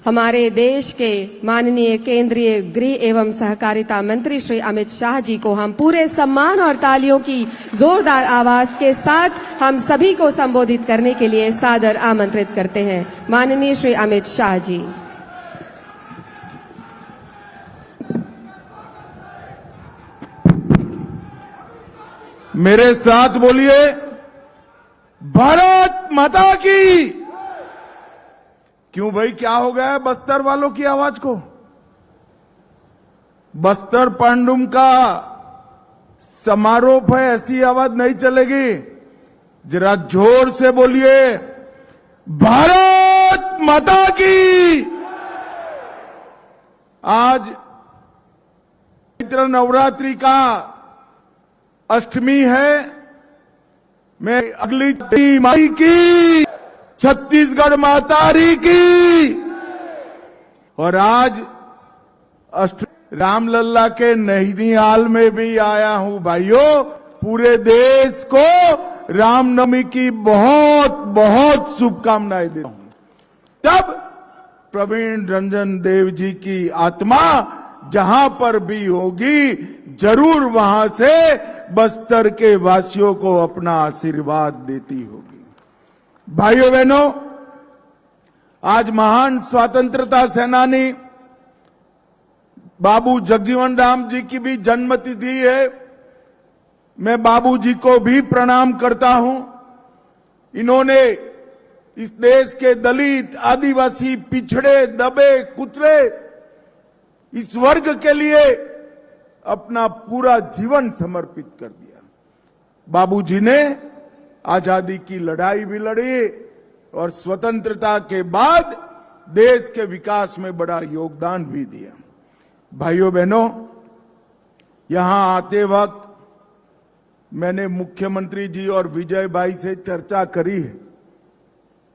हमारे देश के माननीय केंद्रीय गृह एवं सहकारिता मंत्री श्री अमित शाह जी को हम पूरे सम्मान और तालियों की जोरदार आवाज के साथ हम सभी को संबोधित करने के लिए सादर आमंत्रित करते हैं। माननीय श्री अमित शाह जी। मेरे साथ बोलिए, भारत माता की। क्यों भाई, क्या हो गया है बस्तर वालों की आवाज को? बस्तर पांडुम का समारोह है, ऐसी आवाज नहीं चलेगी। जरा जोर से बोलिए, भारत माता की। आज चैत्र नवरात्रि का अष्टमी है। मैं अगली माई की, छत्तीसगढ़ मातारी की। और आज रामलल्ला के नैनीताल में भी आया हूं। भाइयों, पूरे देश को रामनवमी की बहुत बहुत शुभकामनाएं देता हूं। तब प्रवीण रंजन देव जी की आत्मा जहां पर भी होगी, जरूर वहां से बस्तर के वासियों को अपना आशीर्वाद देती होगी। भाइयों बहनों, आज महान स्वतंत्रता सेनानी बाबू जगजीवन राम जी की भी जन्मतिथि है। मैं बाबू जी को भी प्रणाम करता हूं। इन्होंने इस देश के दलित, आदिवासी, पिछड़े, दबे, कुचले इस वर्ग के लिए अपना पूरा जीवन समर्पित कर दिया। बाबूजी ने आजादी की लड़ाई भी लड़ी और स्वतंत्रता के बाद देश के विकास में बड़ा योगदान भी दिया। भाइयों बहनों, यहां आते वक्त मैंने मुख्यमंत्री जी और विजय भाई से चर्चा करी है।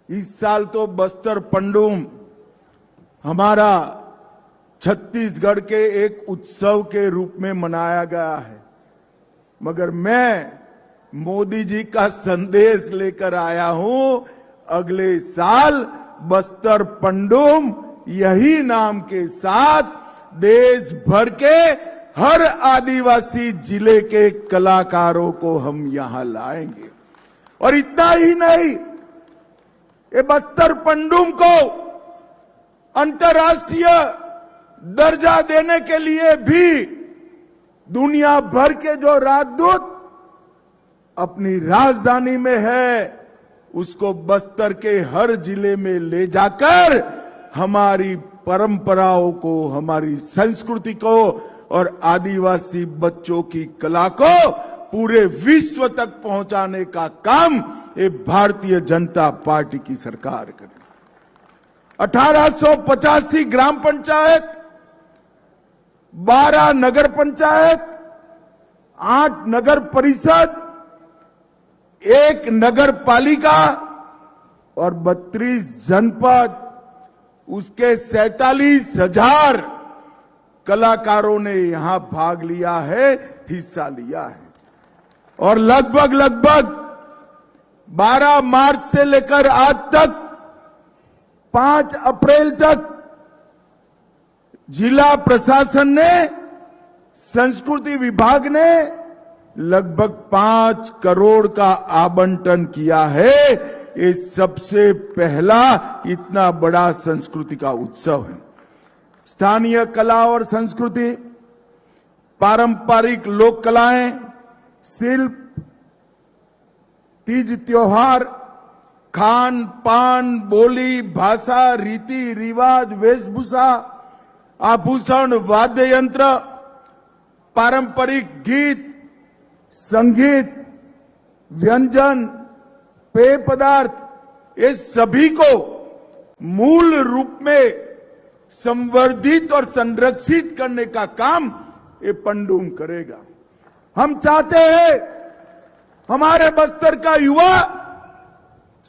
इस साल तो बस्तर पंडुम हमारा छत्तीसगढ़ के एक उत्सव के रूप में मनाया गया है, मगर मैं मोदी जी का संदेश लेकर आया हूं। अगले साल बस्तर पंडुम यही नाम के साथ देश भर के हर आदिवासी जिले के कलाकारों को हम यहां लाएंगे। और इतना ही नहीं, ये बस्तर पंडुम को अंतर्राष्ट्रीय दर्जा देने के लिए भी दुनिया भर के जो राजदूत अपनी राजधानी में है, उसको बस्तर के हर जिले में ले जाकर हमारी परंपराओं को, हमारी संस्कृति को और आदिवासी बच्चों की कला को पूरे विश्व तक पहुंचाने का काम ये भारतीय जनता पार्टी की सरकार करे। 1885 ग्राम पंचायत, 12 नगर पंचायत, 8 नगर परिषद, 1 नगर पालिका और 32 जनपद, उसके 47,000 कलाकारों ने यहां भाग लिया है, हिस्सा लिया है। और लगभग 12 मार्च से लेकर आज तक 5 अप्रैल तक जिला प्रशासन ने, संस्कृति विभाग ने लगभग 5 करोड़ का आवंटन किया है। ये सबसे पहला इतना बड़ा संस्कृति का उत्सव है। स्थानीय कला और संस्कृति, पारंपरिक लोक कलाएं, शिल्प, तीज त्योहार, खान पान, बोली, भाषा, रीति रिवाज, वेशभूषा, आभूषण, वाद्य यंत्र, पारंपरिक गीत, संगीत, व्यंजन, पेय पदार्थ, ये सभी को मूल रूप में संवर्धित और संरक्षित करने का काम ये पंडुम करेगा। हम चाहते हैं हमारे बस्तर का युवा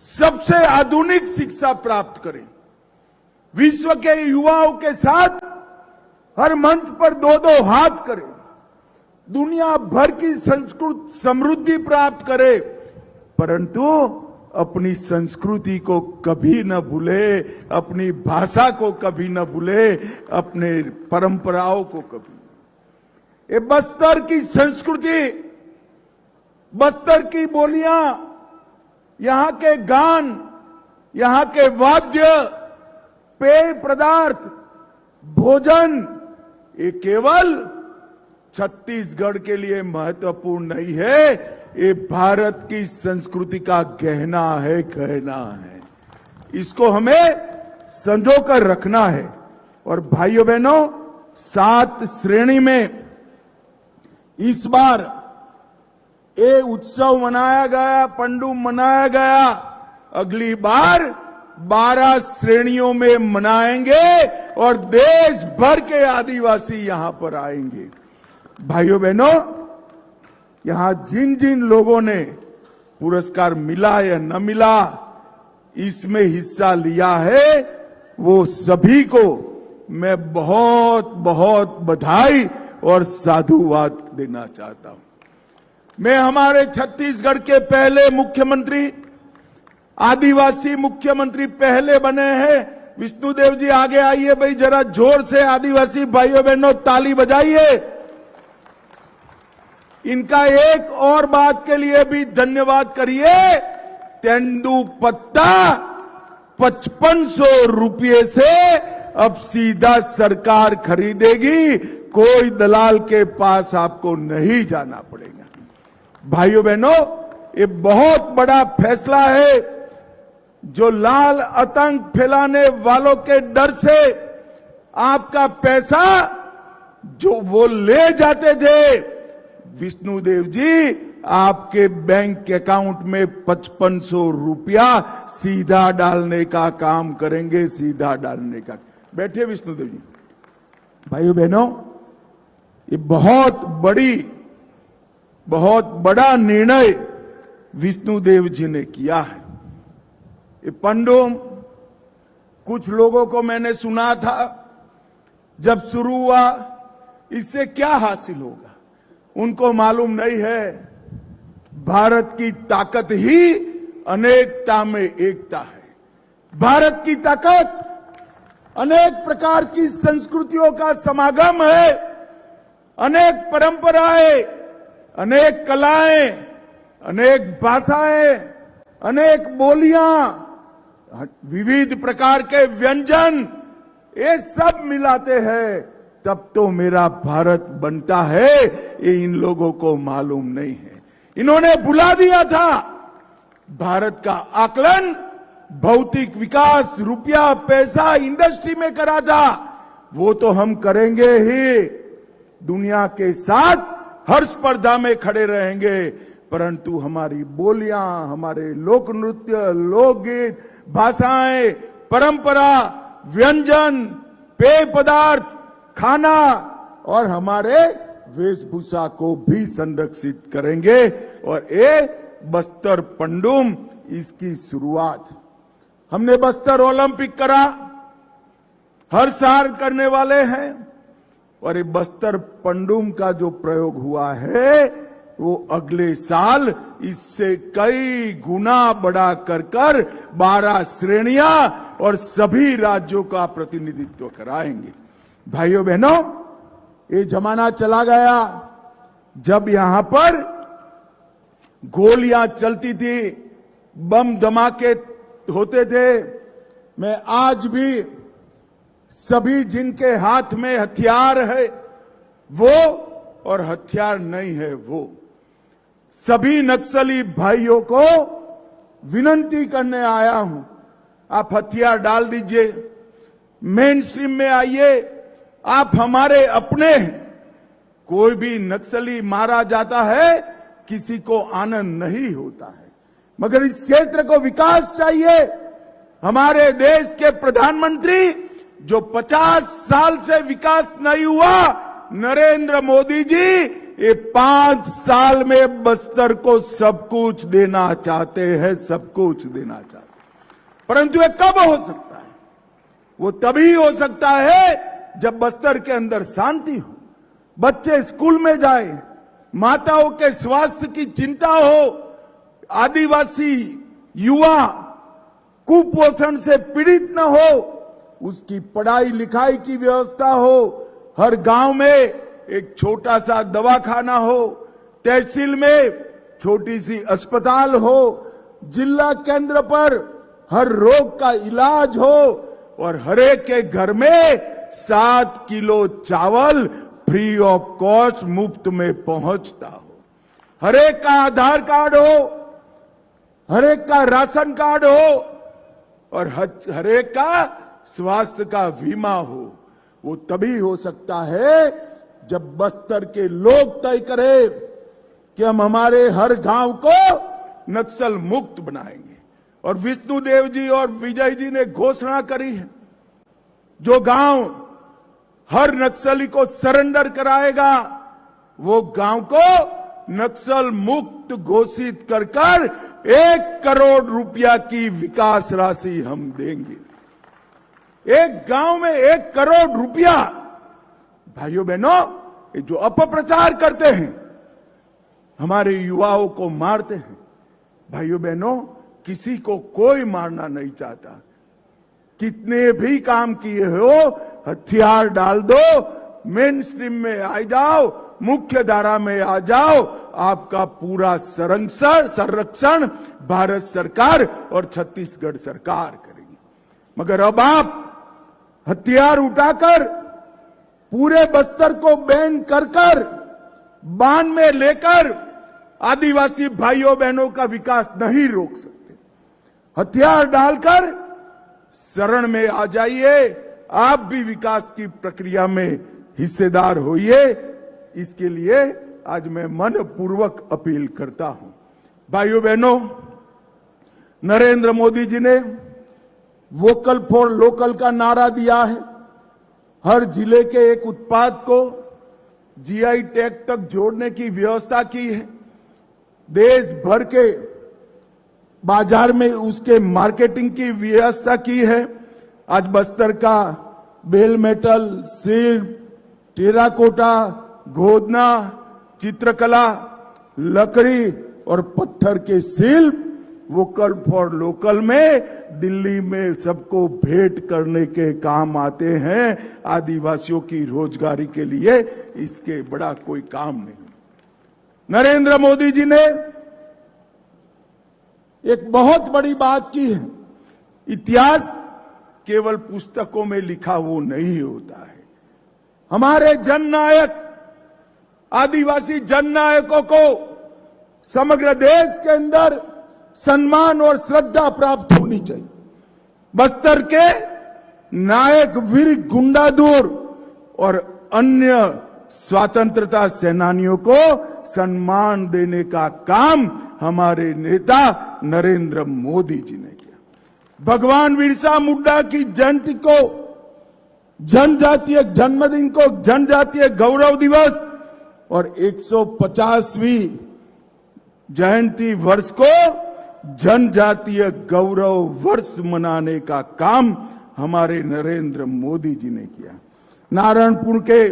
सबसे आधुनिक शिक्षा प्राप्त करे। विश्व के युवाओं के साथ हर मंच पर 2-2 हाथ करे, दुनिया भर की संस्कृत समृद्धि प्राप्त करे, परंतु अपनी संस्कृति को कभी न भूले, अपनी भाषा को कभी न भूले, अपने परंपराओं को कभी। ये बस्तर की संस्कृति, बस्तर की बोलियां, यहां के गान, यहां के वाद्य, पेय पदार्थ, भोजन, ये केवल छत्तीसगढ़ के लिए महत्वपूर्ण नहीं है, ये भारत की संस्कृति का गहना है, गहना है। इसको हमें संजो कर रखना है। और भाइयों बहनों, 7 श्रेणी में इस बार ये उत्सव मनाया गया, पंडुम मनाया गया। अगली बार 12 श्रेणियों में मनाएंगे और देश भर के आदिवासी यहां पर आएंगे। भाइयों बहनों, यहां जिन जिन लोगों ने पुरस्कार मिला या न मिला, इसमें हिस्सा लिया है, वो सभी को मैं बहुत बहुत बधाई और साधुवाद देना चाहता हूं। मैं हमारे छत्तीसगढ़ के पहले मुख्यमंत्री, आदिवासी मुख्यमंत्री पहले बने हैं। विष्णुदेव जी आगे आइए भाई, जरा जोर से आदिवासी भाइयों बहनों ताली बजाइए। इनका एक और बात के लिए भी धन्यवाद करिए। तेंदुपत्ता 5500 रुपये से अब सीधा सरकार खरीदेगी, कोई दलाल के पास आपको नहीं जाना पड़ेगा। भाइयों बहनों, ये बहुत बड़ा फैसला है। जो लाल आतंक फैलाने वालों के डर से आपका पैसा जो वो ले जाते थे, विष्णुदेव जी आपके बैंक अकाउंट में 5500 रुपया सीधा डालने का काम करेंगे, सीधा डालने का। बैठे विष्णुदेव जी। भाइयों बहनों, ये बहुत बड़ा निर्णय विष्णुदेव जी ने किया है। ये पंडुम, कुछ लोगों को मैंने सुना था जब शुरू हुआ, इससे क्या हासिल होगा, उनको मालूम नहीं है। भारत की ताकत ही अनेकता में एकता है। भारत की ताकत अनेक प्रकार की संस्कृतियों का समागम है, अनेक परंपराएं, अनेक कलाएं, अनेक भाषाएं, अनेक बोलियां, विविध प्रकार के व्यंजन, ये सब मिलाते हैं तब तो मेरा भारत बनता है। ये इन लोगों को मालूम नहीं है। इन्होंने भुला दिया था भारत का आकलन भौतिक विकास, रुपया, पैसा, इंडस्ट्री में करा था। वो तो हम करेंगे ही, दुनिया के साथ हर स्पर्धा में खड़े रहेंगे, परंतु हमारी बोलियां, हमारे लोक नृत्य, लोकगीत, भाषाएं, परंपरा, व्यंजन, पेय पदार्थ, खाना और हमारे वेशभूषा को भी संरक्षित करेंगे। और ये बस्तर पंडुम इसकी शुरुआत है। हमने बस्तर ओलंपिक करा, हर साल करने वाले हैं। और ये बस्तर पंडुम का जो प्रयोग हुआ है, वो अगले साल इससे कई गुना बढ़ा कर 12 श्रेणियां और सभी राज्यों का प्रतिनिधित्व कराएंगे। भाइयों बहनों, ये जमाना चला गया जब यहां पर गोलियां चलती थी, बम धमाके होते थे। मैं आज भी सभी जिनके हाथ में हथियार है वो और हथियार नहीं है वो, सभी नक्सली भाइयों को विनती करने आया हूं, आप हथियार डाल दीजिए, मेन स्ट्रीम में आइए, आप हमारे अपने हैं। कोई भी नक्सली मारा जाता है, किसी को आनंद नहीं होता है, मगर इस क्षेत्र को विकास चाहिए। हमारे देश के प्रधानमंत्री जो 50 साल से विकास नहीं हुआ, नरेंद्र मोदी जी ये 5 साल में बस्तर को सब कुछ देना चाहते हैं, सब कुछ देना चाहते हैं। परंतु ये कब हो सकता है? वो तभी हो सकता है जब बस्तर के अंदर शांति हो, बच्चे स्कूल में जाए, माताओं के स्वास्थ्य की चिंता हो, आदिवासी युवा कुपोषण से पीड़ित न हो, उसकी पढ़ाई लिखाई की व्यवस्था हो, हर गांव में एक छोटा सा दवाखाना हो, तहसील में छोटी सी अस्पताल हो, जिला केंद्र पर हर रोग का इलाज हो और हर एक के घर में 7 किलो चावल फ्री ऑफ कॉस्ट मुफ्त में पहुंचता हो, हर एक का आधार कार्ड हो, हर एक का राशन कार्ड हो और हर एक का स्वास्थ्य का बीमा हो। वो तभी हो सकता है जब बस्तर के लोग तय करें कि हम हमारे हर गांव को नक्सल मुक्त बनाएंगे। और विष्णुदेव जी और विजय जी ने घोषणा करी है, जो गांव हर नक्सली को सरेंडर कराएगा वो गांव को नक्सल मुक्त घोषित कर 1 करोड़ रुपया की विकास राशि हम देंगे। एक गांव में 1 करोड़ रुपया। भाइयों बहनों, ये जो अपप्रचार करते हैं, हमारे युवाओं को मारते हैं। भाइयों बहनों, किसी को कोई मारना नहीं चाहता। कितने भी काम किए हो, हथियार डाल दो, मेन स्ट्रीम में आ जाओ, मुख्य धारा में आ जाओ, आपका पूरा संरक्षण भारत सरकार और छत्तीसगढ़ सरकार करेगी। मगर अब आप हथियार उठाकर पूरे बस्तर को बैन कर बांध में लेकर आदिवासी भाइयों बहनों का विकास नहीं रोक सकते। हथियार डालकर शरण में आ जाइए, आप भी विकास की प्रक्रिया में हिस्सेदार होइए। इसके लिए आज मैं मनपूर्वक अपील करता हूं। भाइयों बहनों, नरेंद्र मोदी जी ने वोकल फॉर लोकल का नारा दिया है। हर जिले के एक उत्पाद को जीआई टैग तक जोड़ने की व्यवस्था की है। देश भर के बाजार में उसके मार्केटिंग की व्यवस्था की है। आज बस्तर का बेल मेटल, सिल्क, टेराकोटा, गोदना, चित्रकला, लकड़ी और पत्थर के शिल्प वोकल फॉर लोकल में दिल्ली में सबको भेंट करने के काम आते हैं। आदिवासियों की रोजगारी के लिए इसके बड़ा कोई काम नहीं। नरेंद्र मोदी जी ने एक बहुत बड़ी बात की है। इतिहास केवल पुस्तकों में लिखा वो नहीं होता है। हमारे जननायक, आदिवासी जननायकों को समग्र देश के अंदर सम्मान और श्रद्धा प्राप्त होनी चाहिए। बस्तर के नायक वीर गुंडाधुर और अन्य स्वतंत्रता सेनानियों को सम्मान देने का काम हमारे नेता नरेंद्र मोदी जी ने किया। भगवान बिरसा मुंडा की जयंती को, जनजातीय जन्मदिन को जनजातीय गौरव दिवस और 150वीं जयंती वर्ष को जनजातीय गौरव वर्ष मनाने का काम हमारे नरेंद्र मोदी जी ने किया। नारायणपुर के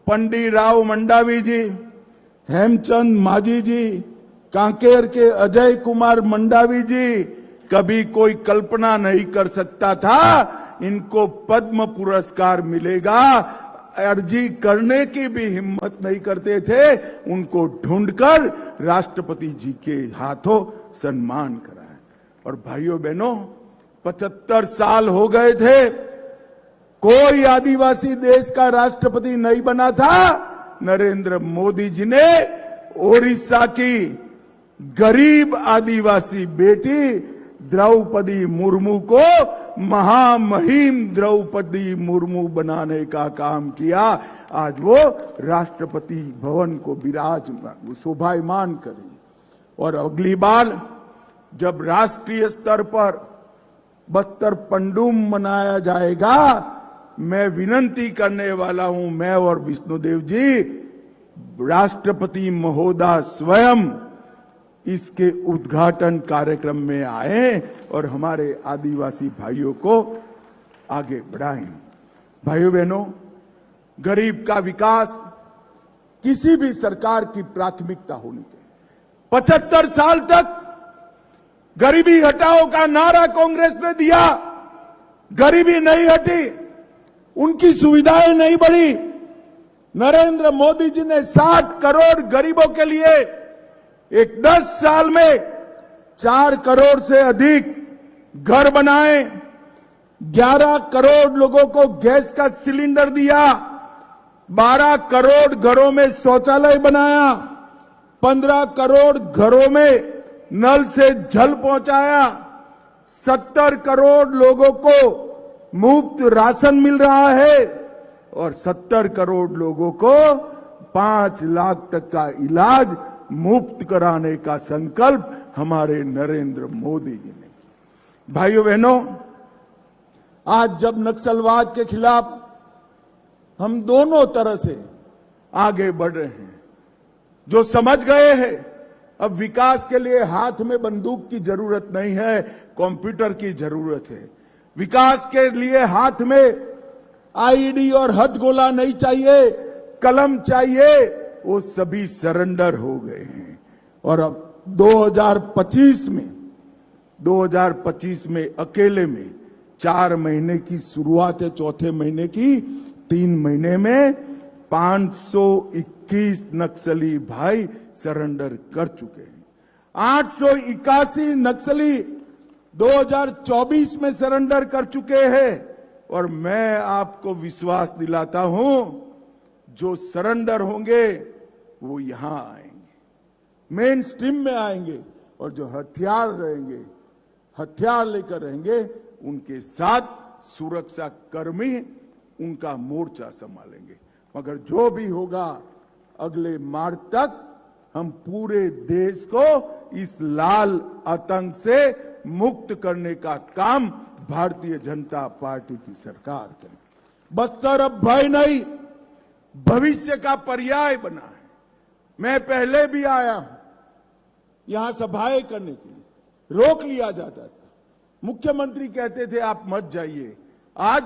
पंडित राव मंडावी जी, हेमचंद माझी जी, कांकेर के अजय कुमार मंडावी जी, कभी कोई कल्पना नहीं कर सकता था इनको पद्म पुरस्कार मिलेगा। अर्जी करने की भी हिम्मत नहीं करते थे। उनको ढूंढकर राष्ट्रपति जी के हाथों सम्मान कराया। और भाइयों बहनों, 75 साल हो गए थे, कोई आदिवासी देश का राष्ट्रपति नहीं बना था। नरेंद्र मोदी जी ने ओडिशा की गरीब आदिवासी बेटी द्रौपदी मुर्मू को महामहिम द्रौपदी मुर्मू बनाने का काम किया। आज वो राष्ट्रपति भवन को विराजमान, शोभायमान करें। और अगली बार जब राष्ट्रीय स्तर पर बस्तर पंडुम मनाया जाएगा, मैं विनंती करने वाला हूं, मैं और विष्णुदेव जी, राष्ट्रपति महोदय स्वयं इसके उद्घाटन कार्यक्रम में आए और हमारे आदिवासी भाइयों को आगे बढ़ाएं। भाइयों बहनों, गरीब का विकास किसी भी सरकार की प्राथमिकता होनी चाहिए। 75 साल तक गरीबी हटाओ का नारा कांग्रेस ने दिया, गरीबी नहीं हटी, उनकी सुविधाएं नहीं बढ़ी। नरेंद्र मोदी जी ने 60 करोड़ गरीबों के लिए एक 10 साल में 4 करोड़ से अधिक घर बनाए, 11 करोड़ लोगों को गैस का सिलेंडर दिया, 12 करोड़ घरों में शौचालय बनाया, 15 करोड़ घरों में नल से जल पहुंचाया, 70 करोड़ लोगों को मुफ्त राशन मिल रहा है और 70 करोड़ लोगों को 5 लाख तक का इलाज मुफ्त कराने का संकल्प हमारे नरेंद्र मोदी जी ने। भाइयों बहनों, आज जब नक्सलवाद के खिलाफ हम दोनों तरह से आगे बढ़ रहे हैं, जो समझ गए हैं अब विकास के लिए हाथ में बंदूक की जरूरत नहीं है, कंप्यूटर की जरूरत है। विकास के लिए हाथ में आईडी और हथगोला नहीं चाहिए, कलम चाहिए, वो सभी सरेंडर हो गए हैं। और अब 2025 में अकेले में 4 महीने की शुरुआत है, चौथे महीने की 3 महीने में 521 नक्सली भाई सरेंडर कर चुके हैं। 881 नक्सली 2024 में सरेंडर कर चुके हैं। और मैं आपको विश्वास दिलाता हूं, जो सरेंडर होंगे वो यहां आएंगे, मेन स्ट्रीम में आएंगे, और जो हथियार रहेंगे, हथियार लेकर रहेंगे, उनके साथ सुरक्षा कर्मी उनका मोर्चा संभालेंगे। मगर जो भी होगा, अगले मार्च तक हम पूरे देश को इस लाल आतंक से मुक्त करने का काम भारतीय जनता पार्टी की सरकार करे। बस्तर अब भय नहीं, भविष्य का पर्याय बना है। मैं पहले भी आया हूं यहां सभाएं करने के लिए, रोक लिया जाता था, मुख्यमंत्री कहते थे आप मत जाइए। आज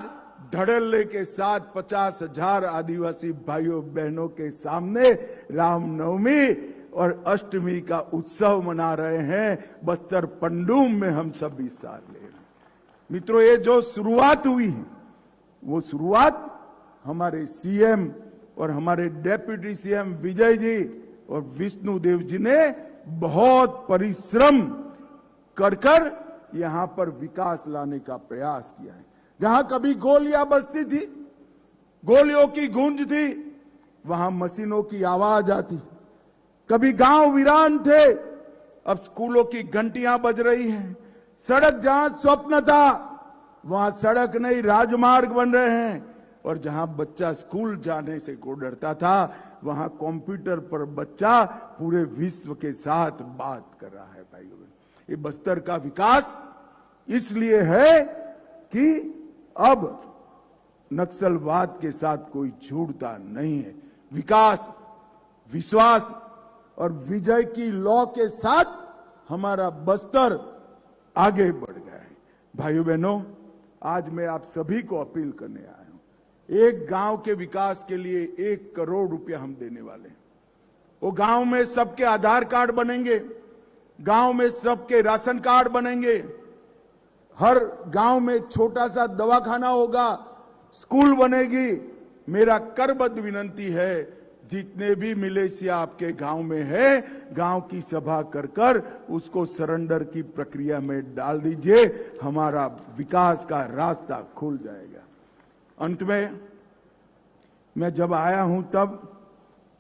धड़ल्ले के साथ 50,000 आदिवासी भाइयों बहनों के सामने रामनवमी और अष्टमी का उत्सव मना रहे हैं। बस्तर पंडूम में हम सब हिस्सा ले रहे हैं। मित्रों, ये जो शुरुआत हुई है, वो शुरुआत हमारे सीएम और हमारे डेप्यूटी सीएम विजय जी और विष्णु देव जी ने बहुत परिश्रम कर यहां पर विकास लाने का प्रयास किया है। जहां कभी गोलियां बजती थी, गोलियों की गूंज थी, वहां मशीनों की आवाज आती। कभी गांव वीरान थे, अब स्कूलों की घंटियां बज रही हैं। सड़क जहां स्वप्न था, वहां सड़क नहीं, राजमार्ग बन रहे हैं। और जहां बच्चा स्कूल जाने से को डरता था, वहां कंप्यूटर पर बच्चा पूरे विश्व के साथ बात कर रहा है। भाइयों, ये बस्तर का विकास इसलिए है कि अब नक्सलवाद के साथ कोई जुड़ता नहीं है। विकास, विश्वास और विजय की लौ के साथ हमारा बस्तर आगे बढ़ गया है। भाइयों बहनों, आज मैं आप सभी को अपील करने आया हूं। एक गांव के विकास के लिए 1 करोड़ रुपया हम देने वाले हैं। वो गांव में सबके आधार कार्ड बनेंगे, गांव में सबके राशन कार्ड बनेंगे, हर गांव में छोटा सा दवाखाना होगा, स्कूल बनेगी। मेरा करबद्ध विनंती है, जितने भी मिलेशिया आपके गांव में है, गांव की सभा कर उसको सरेंडर की प्रक्रिया में डाल दीजिए। हमारा विकास का रास्ता खुल जाएगा। अंत में मैं जब आया हूं तब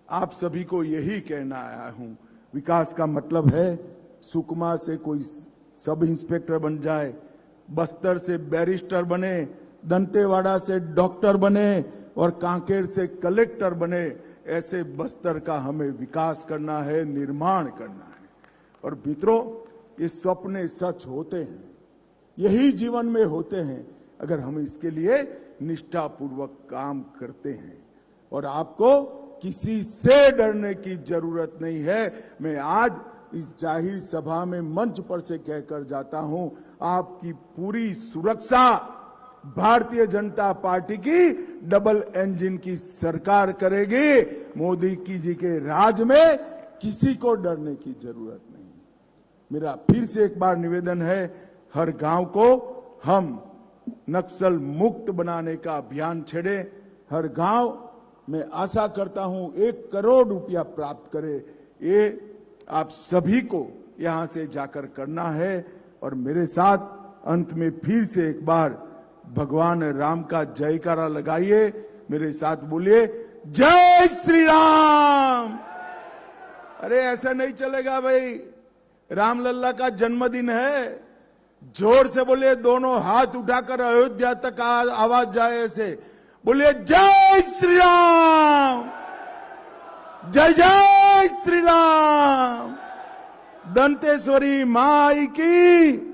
आप सभी को यही कहना आया हूं, विकास का मतलब है सुकमा से कोई सब इंस्पेक्टर बन जाए, बस्तर से बैरिस्टर बने, दंतेवाड़ा से डॉक्टर बने और कांकेर से कलेक्टर बने। ऐसे बस्तर का हमें विकास करना है, निर्माण करना है। और मित्रों, ये सपने सच होते हैं, यही जीवन में होते हैं, अगर हम इसके लिए निष्ठापूर्वक काम करते हैं। और आपको किसी से डरने की जरूरत नहीं है। मैं आज इस जाहिर सभा में मंच पर से कहकर जाता हूं, आपकी पूरी सुरक्षा भारतीय जनता पार्टी की डबल इंजन की सरकार करेगी। मोदी जी के राज में किसी को डरने की जरूरत नहीं। मेरा फिर से एक बार निवेदन है, हर गांव को हम नक्सल मुक्त बनाने का अभियान छेड़े। हर गांव मैं आशा करता हूं 1 करोड़ रुपया प्राप्त करे। ये आप सभी को यहां से जाकर करना है। और मेरे साथ अंत में फिर से एक बार भगवान राम का जयकारा लगाइए, मेरे साथ बोलिए जय श्री राम। अरे ऐसा नहीं चलेगा भाई, रामलल्ला का जन्मदिन है। जोर से बोलिए, दोनों हाथ उठाकर अयोध्या तक आवाज जाए ऐसे बोलिए जय श्री राम, जय जय श्री राम। दंतेश्वरी माई की